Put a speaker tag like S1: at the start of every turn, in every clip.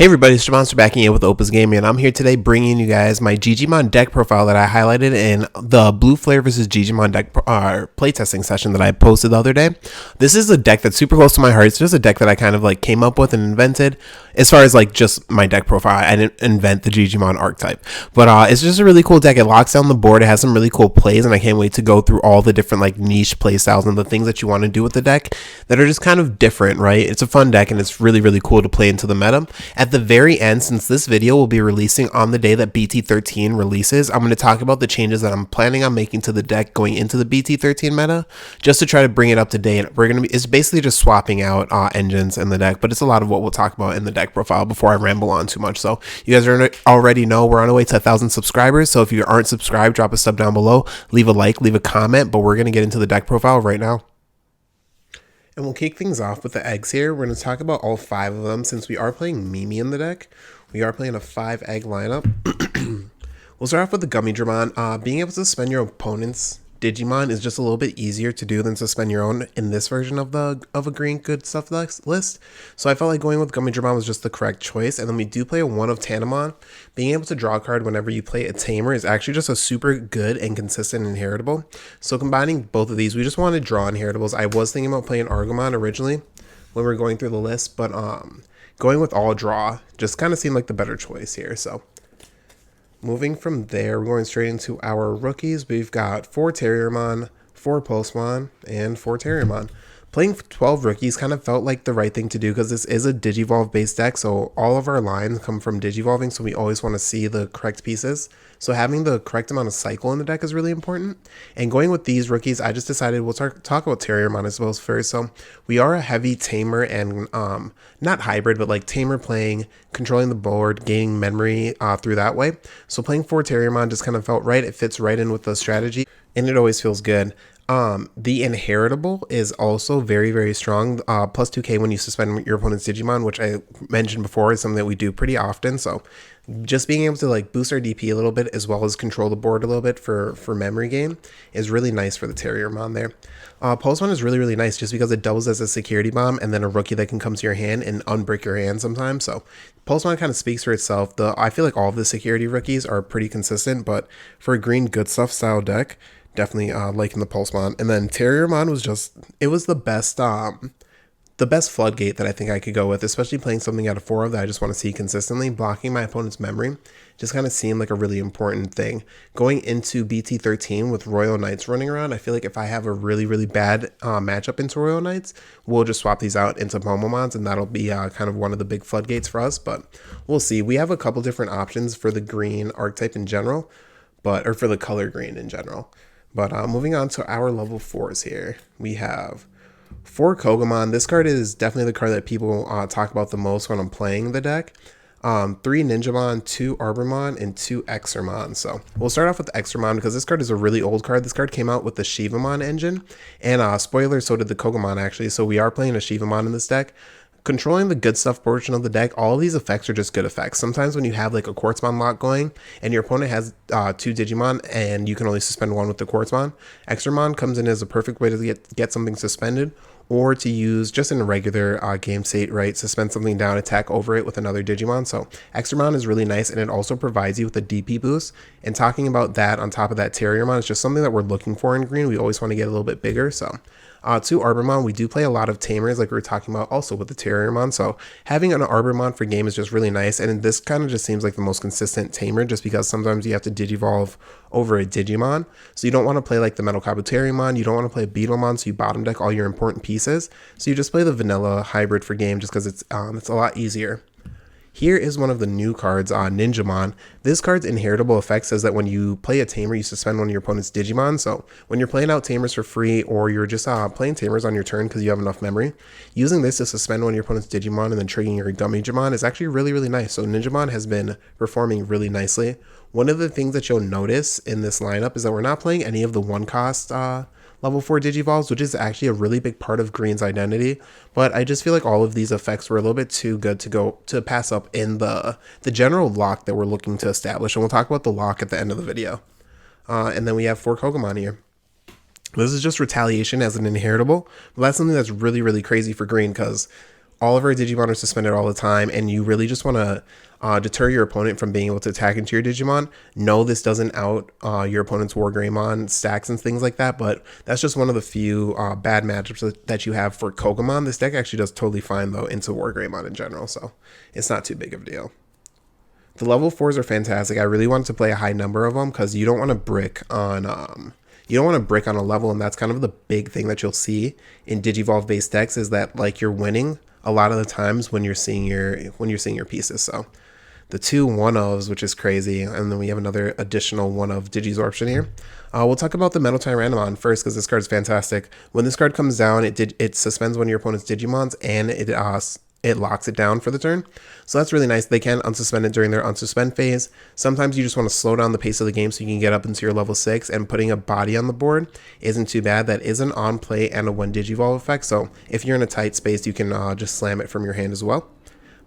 S1: Hey everybody, it's Monster back in with Opus Gaming, and I'm here today bringing you guys my Jijimon deck profile that I highlighted in the Blue Flare vs. Jijimon deck playtesting session that I posted the other day. This is a deck that's super close to my heart. It's just a deck that I kind of like came up with and invented. As far as like just my deck profile, I didn't invent the Jijimon archetype, but it's just a really cool deck. It locks down the board. It has some really cool plays, and I can't wait to go through all the different like niche play styles and the things that you want to do with the deck that are just kind of different, right? It's a fun deck, and it's really cool to play into the meta. At the very end, since this video will be releasing on the day that BT13 releases, I'm going to talk about the changes that I'm planning on making to the deck going into the BT13 meta, just to try to bring it up to date. It's basically just swapping out engines in the deck, but it's a lot of what we'll talk about in the deck profile before I ramble on too much. So you guys already know we're on our way to 1,000 subscribers. So if you aren't subscribed, drop a sub down below, leave a like, leave a comment, but we're going to get into the deck profile right now. And we'll kick things off with the eggs here. We're going to talk about all 5 of them since we are playing Mimi in the deck. We are playing a 5-egg lineup. We'll start off with the Digimon. Being able to suspend your opponent's Digimon is just a little bit easier to do than suspend your own in this version of a green good stuff list. So I felt like going with Digimon was just the correct choice. And then we do play a 1 of Tanamon. Being able to draw a card whenever you play a Tamer is actually just a super good and consistent inheritable. So combining both of these, we just want to draw inheritables. I was thinking about playing Argomon originally when we were going through the list, but going with all draw just kind of seemed like the better choice here. So moving from there, we're going straight into our rookies. We've got 4 Terriermon, 4 Pulsemon, and 4 Terriermon. Playing 12 rookies kind of felt like the right thing to do because this is a Digivolve based deck, so all of our lines come from Digivolving, so we always want to see the correct pieces. So having the correct amount of cycle in the deck is really important. And going with these rookies, I just decided we'll talk about Terriermon as well as first. So we are a heavy Tamer and not hybrid, but like Tamer playing, controlling the board, gaining memory through that way. So playing 4 Terriermon just kind of felt right. It fits right in with the strategy, and it always feels good. The inheritable is also very strong. Plus 2k when you suspend your opponent's Digimon, which I mentioned before is something that we do pretty often. So just being able to like boost our DP a little bit as well as control the board a little bit for memory gain is really nice for the Terriermon there. Pulsemon is really nice just because it doubles as a security bomb and then a rookie that can come to your hand and unbreak your hand sometimes. So Pulsemon kind of speaks for itself. I feel like all of the security rookies are pretty consistent, but for a green good stuff style deck, definitely liking the Pulsemon. And then Terriermon was just, it was the best floodgate that I think I could go with, especially playing something out of 4 of that I just want to see consistently. Blocking my opponent's memory just kind of seemed like a really important thing. Going into BT13 with Royal Knights running around, I feel like if I have a really bad matchup into Royal Knights, we'll just swap these out into Pomomons, and that'll be kind of one of the big floodgates for us. But we'll see. We have a couple different options for the green archetype in general, or for the color green in general. But moving on to our level 4s here, we have 4 Kuwagamon. This card is definitely the card that people talk about the most when I'm playing the deck. 3 Ninjamon, 2 Arbormon, and 2 Xromon. So we'll start off with the Xromon because this card is a really old card. This card came out with the Shivamon engine, and spoiler, so did the Kuwagamon actually. So we are playing a Shivamon in this deck. Controlling the good stuff portion of the deck, all of these effects are just good effects. Sometimes when you have like a Quartzmon lock going and your opponent has 2 Digimon and you can only suspend 1 with the Quartzmon, Xromon comes in as a perfect way to get something suspended, or to use just in a regular game state, right? Suspend something down, attack over it with another Digimon. So Xromon is really nice, and it also provides you with a DP boost. And talking about that on top of that Terriermon is just something that we're looking for in green. We always want to get a little bit bigger. So 2 Arbormon, we do play a lot of Tamers like we were talking about also with the Terriermon. So having an Arbormon for game is just really nice. And this kind of just seems like the most consistent Tamer just because sometimes you have to Digivolve over a Digimon. So you don't want to play like the Metal Cabo Terriermon. You don't want to play a Beelzemon, so you bottom deck all your important pieces. So you just play the vanilla hybrid for game just because it's a lot easier. Here is one of the new cards, Ninjamon. This card's inheritable effect says that when you play a Tamer, you suspend one of your opponent's Digimon. So when you're playing out Tamers for free, or you're just playing Tamers on your turn because you have enough memory, using this to suspend one of your opponent's Digimon and then triggering your Gummijimon is actually really nice. So Ninjamon has been performing really nicely. One of the things that you'll notice in this lineup is that we're not playing any of the 1-cost level 4 Digivolves, which is actually a really big part of green's identity. But I just feel like all of these effects were a little bit too good to pass up in the general lock that we're looking to establish. And we'll talk about the lock at the end of the video. And then we have 4 Kuwagamon here. This is just retaliation as an inheritable, but that's something that's really crazy for green because all of our Digimon are suspended all the time, and you really just want to deter your opponent from being able to attack into your Digimon. No, this doesn't out your opponent's Wargreymon stacks and things like that, but that's just one of the few bad matchups that you have for Kogamon. This deck actually does totally fine, though, into Wargreymon in general, so it's not too big of a deal. The level 4s are fantastic. I really wanted to play a high number of them because you don't want to brick on a level, and that's kind of the big thing that you'll see in Digivolve based decks is that like you're winning a lot of the times when you're seeing your pieces. So the 2 1-ofs, which is crazy, and then we have another additional 1-of Digisorption here. We'll talk about the Metal Tyrannomon first because this card is fantastic. When this card comes down, it suspends one of your opponent's Digimons and it locks it down for the turn. So that's really nice. They can unsuspend it during their unsuspend phase. Sometimes you just want to slow down the pace of the game so you can get up into your level 6, and putting a body on the board isn't too bad. That is an on play and a 1 Digivolve effect. So if you're in a tight space, you can just slam it from your hand as well.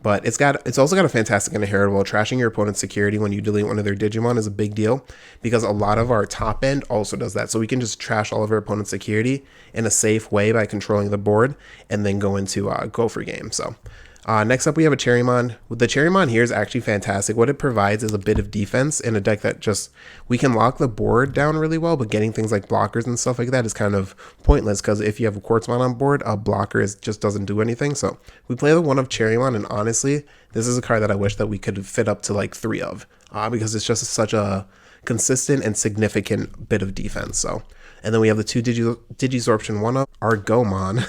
S1: But it's also got a fantastic inheritable. Trashing your opponent's security when you delete one of their Digimon is a big deal because a lot of our top end also does that. So we can just trash all of our opponent's security in a safe way by controlling the board and then go into go for game. So next up we have a Cherrymon. The Cherrymon here is actually fantastic. What it provides is a bit of defense in a deck that just, we can lock the board down really well, but getting things like blockers and stuff like that is kind of pointless because if you have a Quartzmon on board, a blocker just doesn't do anything. So we play the 1 of Cherrymon, and honestly, this is a card that I wish that we could fit up to like 3 of because it's just such a consistent and significant bit of defense. So, and then we have the 2 Digisorption 1-of Argomon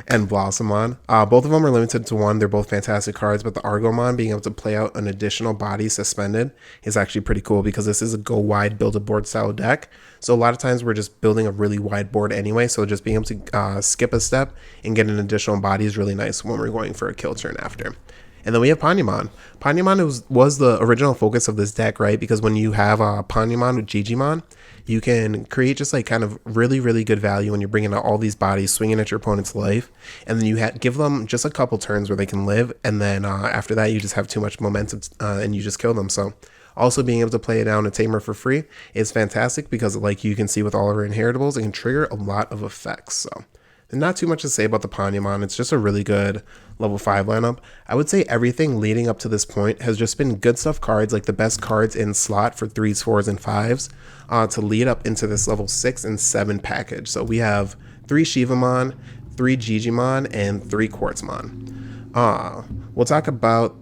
S1: and Beelzemon. Both of them are limited to 1. They're both fantastic cards, but the Argomon being able to play out an additional body suspended is actually pretty cool because this is a go wide, build a board style deck. So a lot of times we're just building a really wide board anyway, so just being able to skip a step and get an additional body is really nice when we're going for a kill turn after. And then we have Panyamon. Panyamon was the original focus of this deck, right? Because when you have Panyamon with Jijimon, you can create just like kind of really, really good value when you're bringing out all these bodies, swinging at your opponent's life. And then you give them just a couple turns where they can live. And then after that, you just have too much momentum and you just kill them. So also being able to play down a Tamer for free is fantastic because like you can see with all of our inheritables, it can trigger a lot of effects. So not too much to say about the Panyamon. It's just a really good level 5 lineup. I would say everything leading up to this point has just been good stuff cards, like the best cards in slot for 3s, 4s, and 5s to lead up into this level 6 and 7 package. So we have 3 Shivamon, 3 Jijimon, and 3 Quartzmon. We'll talk about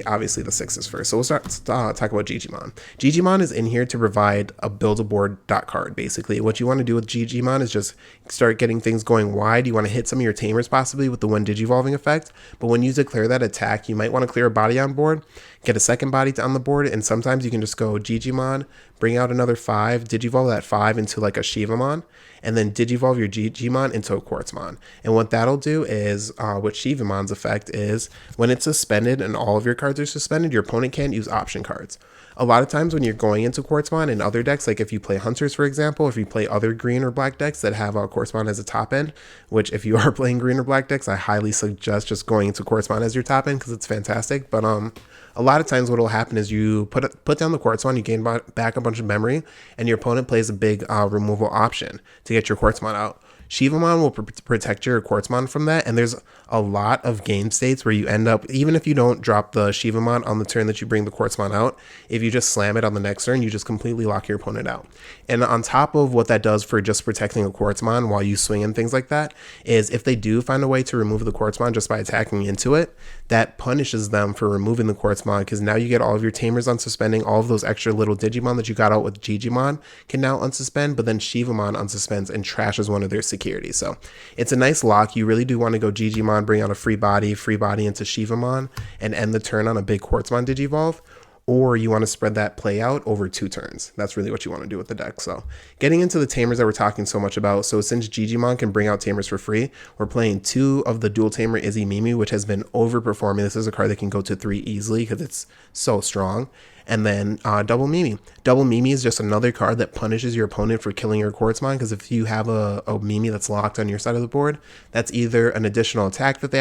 S1: obviously the 6s first. So we'll talk about Jijimon. Jijimon is in here to provide a build-a-board dot card, basically. What you want to do with Jijimon is just start getting things going wide. You want to hit some of your Tamers possibly with the 1 Digivolving effect, but when you declare that attack, you might want to clear a body on board, get a second body on the board, and sometimes you can just go Jijimon, bring out another 5, Digivolve that 5 into like a Shivamon, and then Digivolve your Jijimon into a Quartzmon. And what that'll do is, what Shivamon's effect is, when it's suspended and all of your cards are suspended, your opponent can't use option cards. A lot of times when you're going into Quartzmon and other decks, like if you play Hunters, for example, if you play other green or black decks that have Quartzmon as a top end, which if you are playing green or black decks, I highly suggest just going into Quartzmon as your top end because it's fantastic. But a lot of times what will happen is you put down the Quartzmon, you gain back a bunch of memory, and your opponent plays a big removal option to get your Quartzmon out. Shivamon will protect your Quartzmon from that, and there's a lot of game states where you end up, even if you don't drop the Shivamon on the turn that you bring the Quartzmon out, if you just slam it on the next turn, you just completely lock your opponent out. And on top of what that does for just protecting a Quartzmon while you swing and things like that, is if they do find a way to remove the Quartzmon just by attacking into it, that punishes them for removing the Quartzmon, because now you get all of your Tamers unsuspending, all of those extra little Digimon that you got out with Jijimon can now unsuspend, but then Shivamon unsuspends and trashes one of their security. So it's a nice lock. You really do want to go Jijimon, bring out a free body into Shivamon, and end the turn on a big Quartzmon Digivolve, or you want to spread that play out over 2 turns. That's really what you want to do with the deck. So getting into the Tamers that we're talking so much about, so since Jijimon can bring out Tamers for free, we're playing 2 of the dual Tamer Izzy Mimi, which has been overperforming. This is a card that can go to 3 easily because it's so strong. And then Double Mimi. Double Mimi is just another card that punishes your opponent for killing your Quartzmon, because if you have a Mimi that's locked on your side of the board, that's either an additional attack that they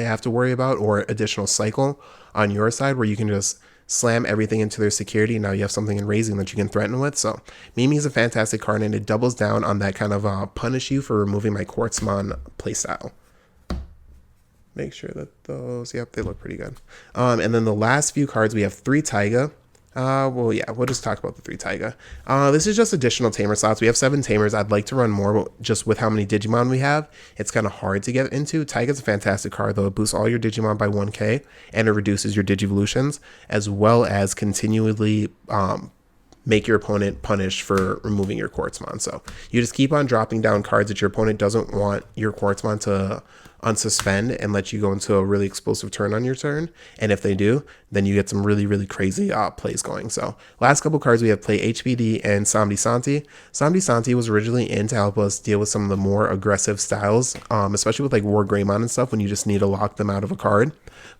S1: have to worry about, or additional cycle on your side where you can just slam everything into their security. Now you have something in raising that you can threaten with. So Mimi is a fantastic card, and it doubles down on that kind of punish you for removing my Quartzmon playstyle. make sure that those, yep, they look pretty good. And then the last few cards, we have 3 Taiga. Well, yeah, we'll just talk about the 3 Taiga. This is just additional tamer slots. We have 7 tamers. I'd like to run more, but just with how many Digimon we have, it's kind of hard to get into. Taiga's a fantastic card, though. It boosts all your Digimon by 1k, and it reduces your Digivolutions, as well as continually make your opponent punish for removing your Quartzmon. So you just keep on dropping down cards that your opponent doesn't want your Quartzmon to unsuspend and let you go into a really explosive turn on your turn. And if they do, then you get some really, really crazy plays going. So last couple cards, we have play HPD and Samdi Santi. Samdi Santi was originally in to help us deal with some of the more aggressive styles, especially with like War Greymon and stuff when you just need to lock them out of a card.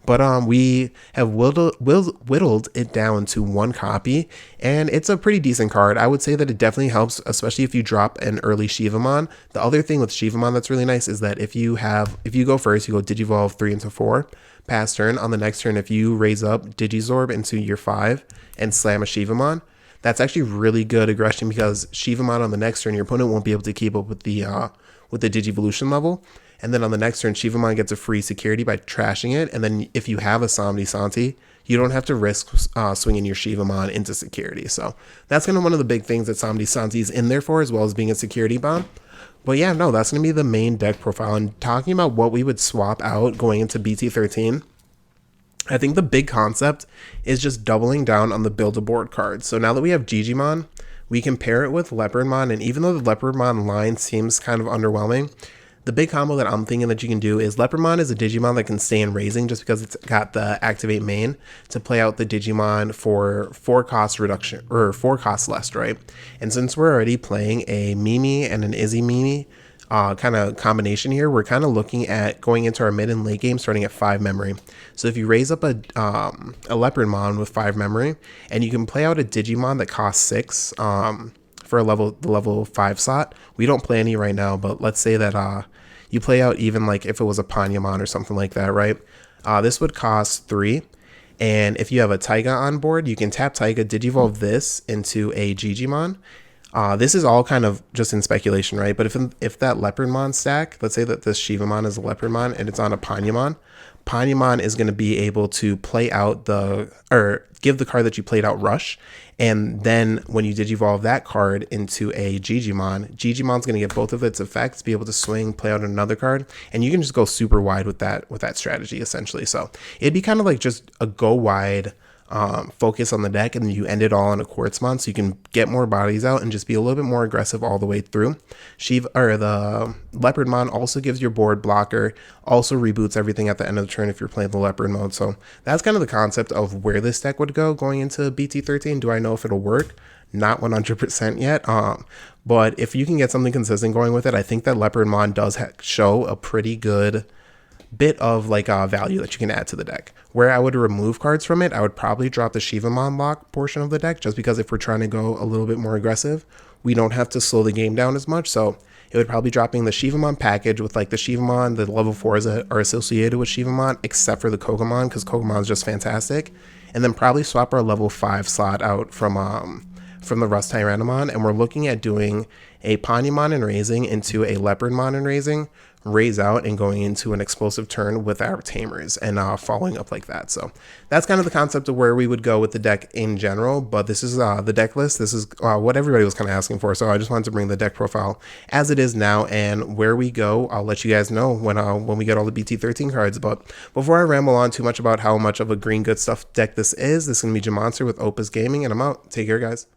S1: But we have whittled it down to 1 copy, and it's a pretty decent card. I would say that it definitely helps, especially if you drop an early Shivamon. The other thing with Shivamon that's really nice is that if you go first, you go Digivolve 3 into 4, pass turn. On the next turn, if you raise up Digizorb into your 5 and slam a Shivamon, that's actually really good aggression because Shivamon on the next turn, your opponent won't be able to keep up with the Digivolution level. And then on the next turn, Shivamon gets a free security by trashing it. And then if you have a Samdi Santi, you don't have to risk swinging your Shivamon into security. So that's kind of one of the big things that Samdi Santi is in there for, as well as being a security bomb. But yeah, no, that's going to be the main deck profile. And talking about what we would swap out going into BT13, I think the big concept is just doubling down on the Build-A-Board cards. So now that we have Jijimon, we can pair it with Leopardmon. And even though the Leopardmon line seems kind of underwhelming, the big combo that I'm thinking that you can do is Leopardmon is a Digimon that can stay in Raising just because it's got the Activate main to play out the Digimon for 4 cost reduction, or 4 cost less, right? And since we're already playing a Mimi and an Izzy Mimi kind of combination here, we're kind of looking at going into our mid and late game starting at 5 memory. So if you raise up a Leopardmon with 5 memory, and you can play out a Digimon that costs 6, for the level 5 slot. We don't play any right now, but let's say that you play out even like if it was a Panyamon or something like that, right? This would cost 3. And if you have a Taiga on board, you can tap Taiga, Digivolve this into a Jijimon. This is all kind of just in speculation, right? But if that Leopardmon stack, let's say that this Shivamon is a Leopardmon and it's on a Panyamon, Panyamon is going to be able to play out give the card that you played out Rush, and then when you Digivolve that card into a Jijimon's going to get both of its effects, be able to swing, play out another card, and you can just go super wide with that strategy essentially. So it'd be kind of like just a go wide focus on the deck, and you end it all on a Quartzmon, so you can get more bodies out and just be a little bit more aggressive all the way through. The Leopardmon also gives your board blocker, also reboots everything at the end of the turn if you're playing the Leopard mode. So that's kind of the concept of where this deck would go going into BT13. Do I know if it'll work? Not 100% yet. But if you can get something consistent going with it, I think that Leopardmon does show a pretty good bit of like value that you can add to the deck. Where I would remove cards from it, I would probably drop the Shivamon lock portion of the deck, just because if we're trying to go a little bit more aggressive, we don't have to slow the game down as much. So it would probably dropping the Shivamon package with like the Shivamon, the level 4s that are associated with Shivamon, except for the Kogamon, because Kogamon is just fantastic. And then probably swap our level 5 slot out from the Rust Tyrannomon, and we're looking at doing a Panyamon and raising into a Leopardmon and raising, raise out and going into an explosive turn with our Tamers and following up like that. So that's kind of the concept of where we would go with the deck in general, but this is the deck list. This is what everybody was kind of asking for, so I just wanted to bring the deck profile as it is now, and where we go, I'll let you guys know when we get all the BT13 cards. But before I ramble on too much about how much of a green good stuff deck this is going to be Jamonster with Opus Gaming, and I'm out. Take care, guys.